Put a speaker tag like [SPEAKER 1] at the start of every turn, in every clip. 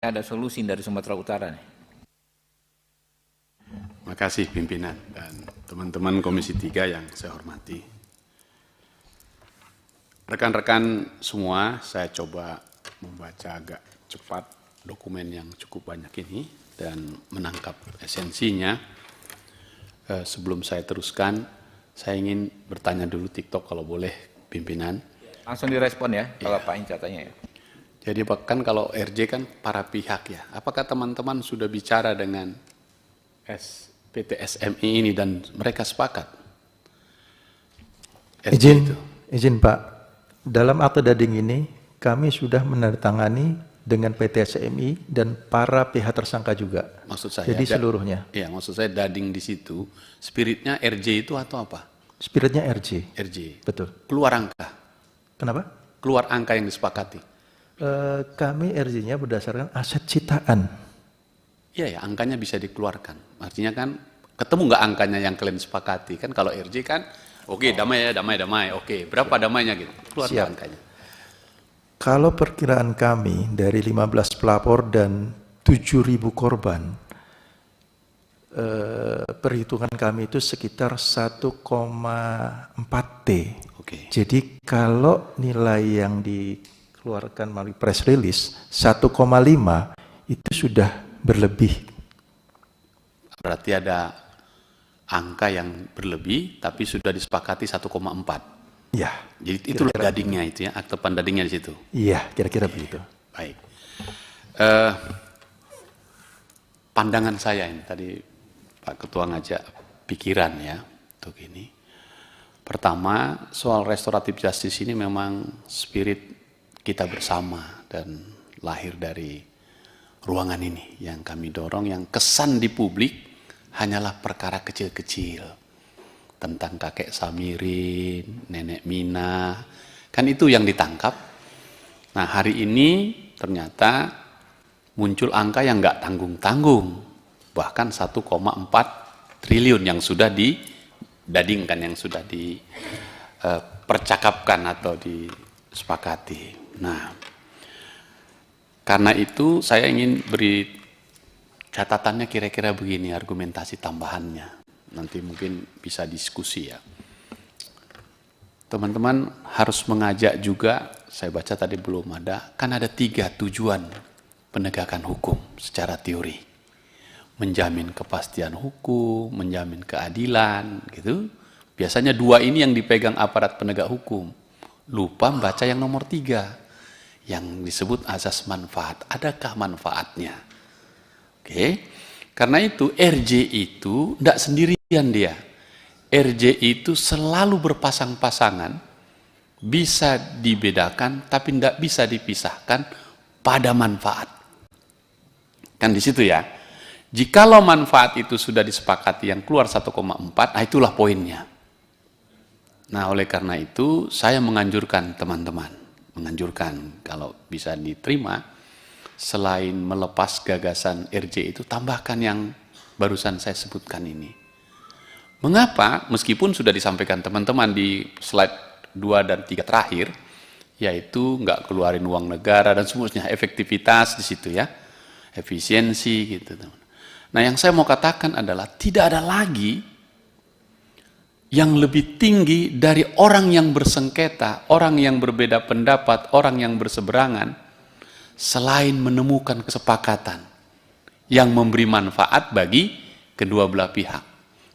[SPEAKER 1] ada solusi dari Sumatera Utara nih.
[SPEAKER 2] Terima kasih pimpinan dan teman-teman Komisi 3 yang saya hormati. Rekan-rekan semua, saya coba membaca agak cepat dokumen yang cukup banyak ini dan menangkap esensinya. Sebelum saya teruskan, saya ingin bertanya dulu TikTok kalau boleh pimpinan.
[SPEAKER 1] Langsung direspon ya, kalau Pak Inca tanya ya.
[SPEAKER 2] Jadi kan kalau RJ kan para pihak ya. Apakah teman-teman sudah bicara dengan PT SMI ini dan mereka sepakat?
[SPEAKER 3] Izin Pak, dalam akte dading ini kami sudah menandatangani dengan PT SMI dan para pihak tersangka juga.
[SPEAKER 2] Maksud saya.
[SPEAKER 3] Jadi seluruhnya.
[SPEAKER 2] Iya, maksud saya dading di situ, spiritnya RJ itu atau apa?
[SPEAKER 3] Spiritnya RJ.
[SPEAKER 2] RJ.
[SPEAKER 3] Betul.
[SPEAKER 2] Keluar angka.
[SPEAKER 3] Kenapa?
[SPEAKER 2] Keluar angka yang disepakati.
[SPEAKER 3] Kami RJ-nya berdasarkan aset citaan.
[SPEAKER 2] Iya ya, angkanya bisa dikeluarkan. Artinya kan ketemu nggak angkanya yang kalian sepakati? Kan kalau RJ kan, oke, damai ya, damai. Oke, berapa damainya gitu? Keluar angkanya.
[SPEAKER 3] Kalau perkiraan kami dari 15 pelapor dan 7.000 korban, perhitungan kami itu sekitar 1,4 T.
[SPEAKER 2] Oke.
[SPEAKER 3] Jadi kalau nilai yang dikeluarkan melalui press release 1,5 itu sudah berlebih.
[SPEAKER 2] Berarti ada angka yang berlebih tapi sudah disepakati 1,4.
[SPEAKER 3] Ya.
[SPEAKER 2] Jadi itulah dadingnya itu ya, akte pandadingnya di situ.
[SPEAKER 3] Iya, kira-kira begitu.
[SPEAKER 2] Baik. Pandangan saya ini tadi Pak Ketua ngajak pikiran ya untuk ini. Pertama, soal restoratif justice ini memang spirit kita bersama dan lahir dari ruangan ini yang kami dorong, yang kesan di publik hanyalah perkara kecil-kecil tentang kakek Samirin, nenek Mina, kan itu yang ditangkap. Nah hari ini ternyata muncul angka yang nggak tanggung-tanggung, bahkan 1,4 triliun yang sudah didadingkan, yang sudah dipercakapkan atau disepakati. Nah, karena itu saya ingin beri catatannya kira-kira begini, argumentasi tambahannya. Nanti mungkin bisa diskusi ya. Teman-teman harus mengajak juga, saya baca tadi belum ada, kan ada 3 tujuan penegakan hukum secara teori. Menjamin kepastian hukum, menjamin keadilan, gitu. Biasanya 2 ini yang dipegang aparat penegak hukum. Lupa membaca yang nomor 3, yang disebut azas manfaat. Adakah manfaatnya? Oke. Karena itu RJ itu tidak sendirian dia. RJ itu selalu berpasang-pasangan, bisa dibedakan tapi tidak bisa dipisahkan pada manfaat. Kan di situ ya. Jikalau manfaat itu sudah disepakati yang keluar 1,4, nah itulah poinnya. Nah oleh karena itu saya menganjurkan teman-teman, kalau bisa diterima, selain melepas gagasan RJ itu, tambahkan yang barusan saya sebutkan ini. Mengapa? Meskipun sudah disampaikan teman-teman di slide 2 dan 3 terakhir, yaitu nggak keluarin uang negara dan semuanya, efektivitas di situ ya, efisiensi gitu. Nah yang saya mau katakan adalah tidak ada lagi yang lebih tinggi dari orang yang bersengketa, orang yang berbeda pendapat, orang yang berseberangan, selain menemukan kesepakatan yang memberi manfaat bagi kedua belah pihak.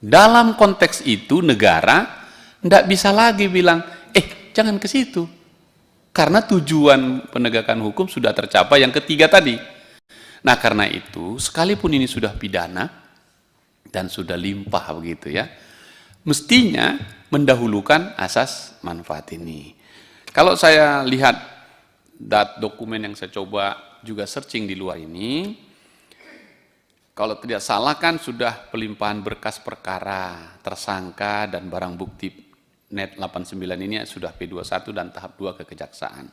[SPEAKER 2] Dalam konteks itu negara tidak bisa lagi bilang, jangan ke situ. Karena tujuan penegakan hukum sudah tercapai yang ketiga tadi. Nah karena itu, sekalipun ini sudah pidana dan sudah limpah begitu ya, mestinya mendahulukan asas manfaat ini. Kalau saya lihat dokumen yang saya coba juga searching di luar ini, kalau tidak salah kan sudah pelimpahan berkas perkara, tersangka dan barang bukti net 89 ini sudah P21 dan tahap 2 ke kejaksaan.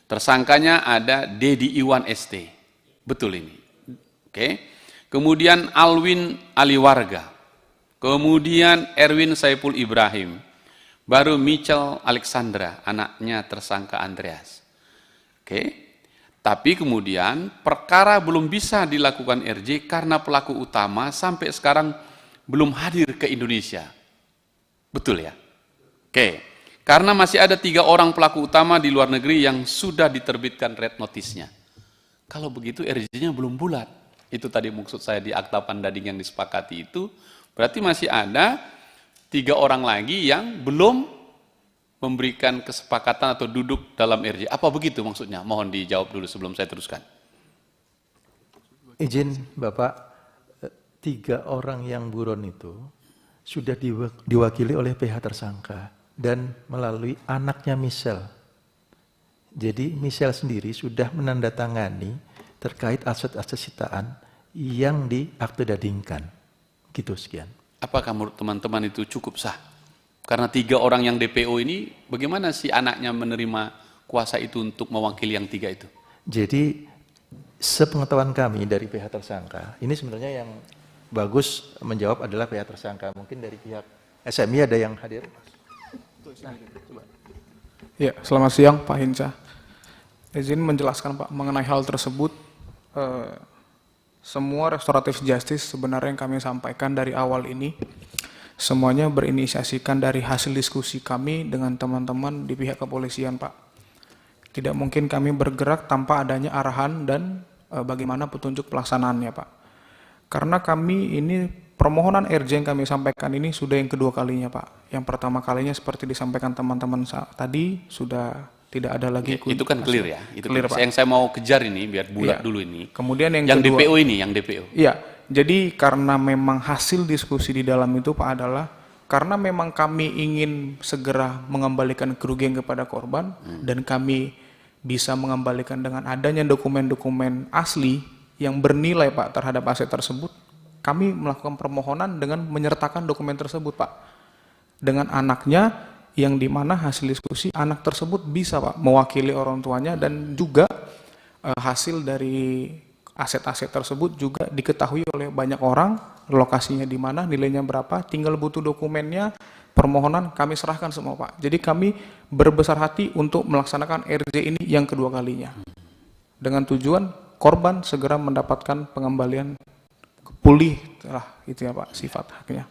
[SPEAKER 2] Tersangkanya ada Dedi Iwan ST, betul ini. Oke. Kemudian Alwin Aliwarga, kemudian Erwin Saiful Ibrahim, baru Michel Alexandra, anaknya tersangka Andreas. Oke. Tapi kemudian perkara belum bisa dilakukan RJ karena pelaku utama sampai sekarang belum hadir ke Indonesia. Betul ya? Oke. Karena masih ada 3 orang pelaku utama di luar negeri yang sudah diterbitkan red notice-nya. Kalau begitu RJ-nya belum bulat. Itu tadi maksud saya di akta pandading yang disepakati itu. Berarti masih ada 3 orang lagi yang belum memberikan kesepakatan atau duduk dalam RJ. Apa begitu maksudnya? Mohon dijawab dulu sebelum saya teruskan.
[SPEAKER 3] Izin Bapak, 3 orang yang buron itu sudah diwakili oleh pihak tersangka dan melalui anaknya Michelle. Jadi Michelle sendiri sudah menandatangani terkait aset-aset sitaan yang diaktedadingkan. Gitu sekian.
[SPEAKER 2] Apakah menurut teman-teman itu cukup sah? Karena 3 orang yang DPO ini, bagaimana si anaknya menerima kuasa itu untuk mewakili yang 3 itu?
[SPEAKER 3] Jadi sepengetahuan kami dari pihak tersangka, ini sebenarnya yang bagus menjawab adalah pihak tersangka. Mungkin dari pihak SMI ada yang hadir?
[SPEAKER 4] Ya, selamat siang Pak Hinca. Izin menjelaskan Pak mengenai hal tersebut. Semua restoratif justice sebenarnya yang kami sampaikan dari awal ini semuanya berinisiasikan dari hasil diskusi kami dengan teman-teman di pihak kepolisian Pak. Tidak mungkin kami bergerak tanpa adanya arahan dan bagaimana petunjuk pelaksanaannya Pak. Karena kami ini permohonan RJ yang kami sampaikan ini sudah yang kedua kalinya Pak. Yang pertama kalinya seperti disampaikan teman-teman tadi sudah tidak ada lagi.
[SPEAKER 2] Itu kan clear ya. Itu
[SPEAKER 4] clear, Pak.
[SPEAKER 2] Yang saya mau kejar ini biar bulat dulu ini.
[SPEAKER 4] Kemudian yang kedua,
[SPEAKER 2] DPO ini, yang DPO.
[SPEAKER 4] Iya, jadi karena memang hasil diskusi di dalam itu Pak adalah karena memang kami ingin segera mengembalikan kerugian kepada korban dan kami bisa mengembalikan dengan adanya dokumen-dokumen asli yang bernilai Pak terhadap aset tersebut, kami melakukan permohonan dengan menyertakan dokumen tersebut Pak. Dengan anaknya yang dimana hasil diskusi anak tersebut bisa Pak mewakili orang tuanya dan juga hasil dari aset-aset tersebut juga diketahui oleh banyak orang, lokasinya di mana, nilainya berapa, tinggal butuh dokumennya, permohonan kami serahkan semua Pak. Jadi kami berbesar hati untuk melaksanakan RJ ini yang kedua kalinya. Dengan tujuan korban segera mendapatkan pengembalian pulih lah itu ya Pak sifat haknya.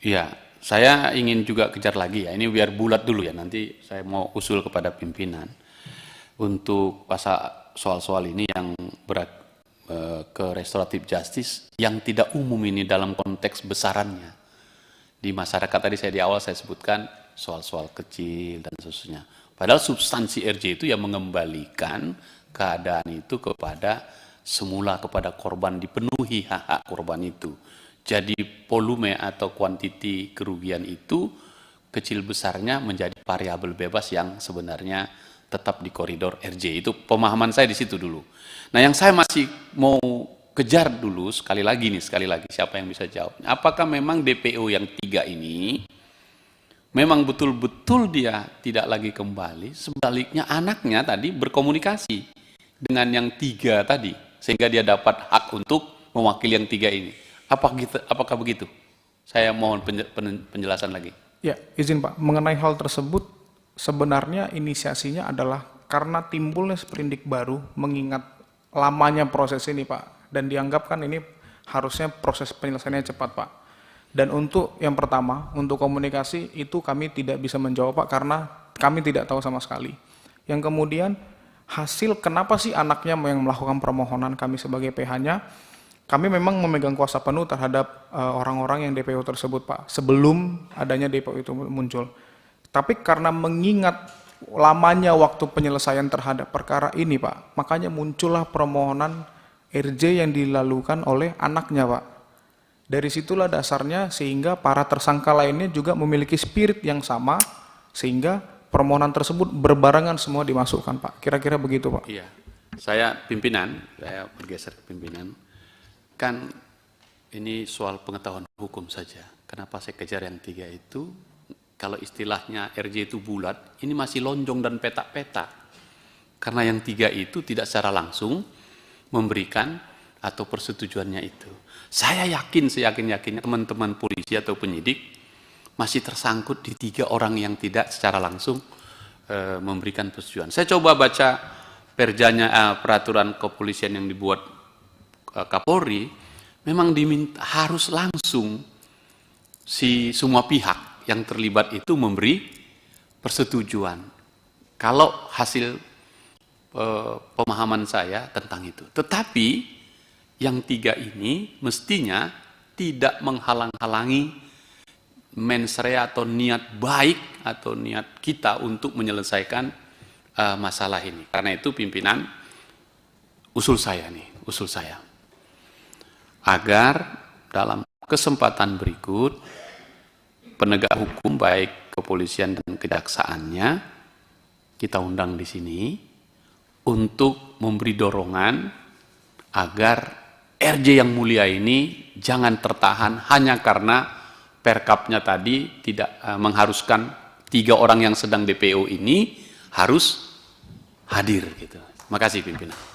[SPEAKER 2] Iya, saya ingin juga kejar lagi ya. Ini biar bulat dulu ya. Nanti saya mau usul kepada pimpinan untuk pasal soal-soal ini yang berat ke restoratif justice yang tidak umum ini dalam konteks besarannya. Di masyarakat tadi saya di awal saya sebutkan soal-soal kecil dan seterusnya. Padahal substansi RJ itu yang mengembalikan keadaan itu kepada semula kepada korban, dipenuhi hak-hak korban itu. Jadi volume atau kuantiti kerugian itu kecil besarnya menjadi variabel bebas yang sebenarnya tetap di koridor RJ. Itu pemahaman saya di situ dulu. Nah, yang saya masih mau kejar dulu sekali lagi siapa yang bisa jawab. Apakah memang DPO yang 3 ini memang betul-betul dia tidak lagi kembali, sebaliknya anaknya tadi berkomunikasi dengan yang 3 tadi sehingga dia dapat hak untuk mewakili yang 3 ini. Apakah begitu? Saya mohon penjelasan lagi.
[SPEAKER 4] Ya, izin Pak, mengenai hal tersebut sebenarnya inisiasinya adalah karena timbulnya sprindik baru mengingat lamanya proses ini Pak, dan dianggapkan ini harusnya proses penyelesaiannya cepat Pak. Dan untuk yang pertama, untuk komunikasi itu kami tidak bisa menjawab Pak karena kami tidak tahu sama sekali. Yang kemudian hasil kenapa sih anaknya yang melakukan permohonan kami sebagai PH-nya, kami memang memegang kuasa penuh terhadap orang-orang yang DPO tersebut Pak, sebelum adanya DPO itu muncul. Tapi karena mengingat lamanya waktu penyelesaian terhadap perkara ini Pak, makanya muncullah permohonan RJ yang dilakukan oleh anaknya Pak. Dari situlah dasarnya sehingga para tersangka lainnya juga memiliki spirit yang sama, sehingga permohonan tersebut berbarengan semua dimasukkan Pak. Kira-kira begitu Pak.
[SPEAKER 2] Iya, saya bergeser ke pimpinan. Kan ini soal pengetahuan hukum saja. Kenapa saya kejar yang 3 itu? Kalau istilahnya RJ itu bulat, ini masih lonjong dan petak-petak. Karena yang 3 itu tidak secara langsung memberikan atau persetujuannya itu. Saya yakin, seyakin-yakinnya teman-teman polisi atau penyidik masih tersangkut di 3 orang yang tidak secara langsung memberikan persetujuan. Saya coba baca perjanya peraturan kepolisian yang dibuat Kapolri, memang diminta harus langsung semua pihak yang terlibat itu memberi persetujuan. Kalau hasil pemahaman saya tentang itu. Tetapi yang 3 ini mestinya tidak menghalang-halangi mens rea atau niat baik atau niat kita untuk menyelesaikan masalah ini. Karena itu pimpinan, usul saya agar dalam kesempatan berikut penegak hukum baik kepolisian dan kejaksaannya kita undang di sini untuk memberi dorongan agar RJ yang mulia ini jangan tertahan hanya karena perkapnya tadi tidak mengharuskan 3 orang yang sedang DPO ini harus hadir gitu. Terima kasih pimpinan.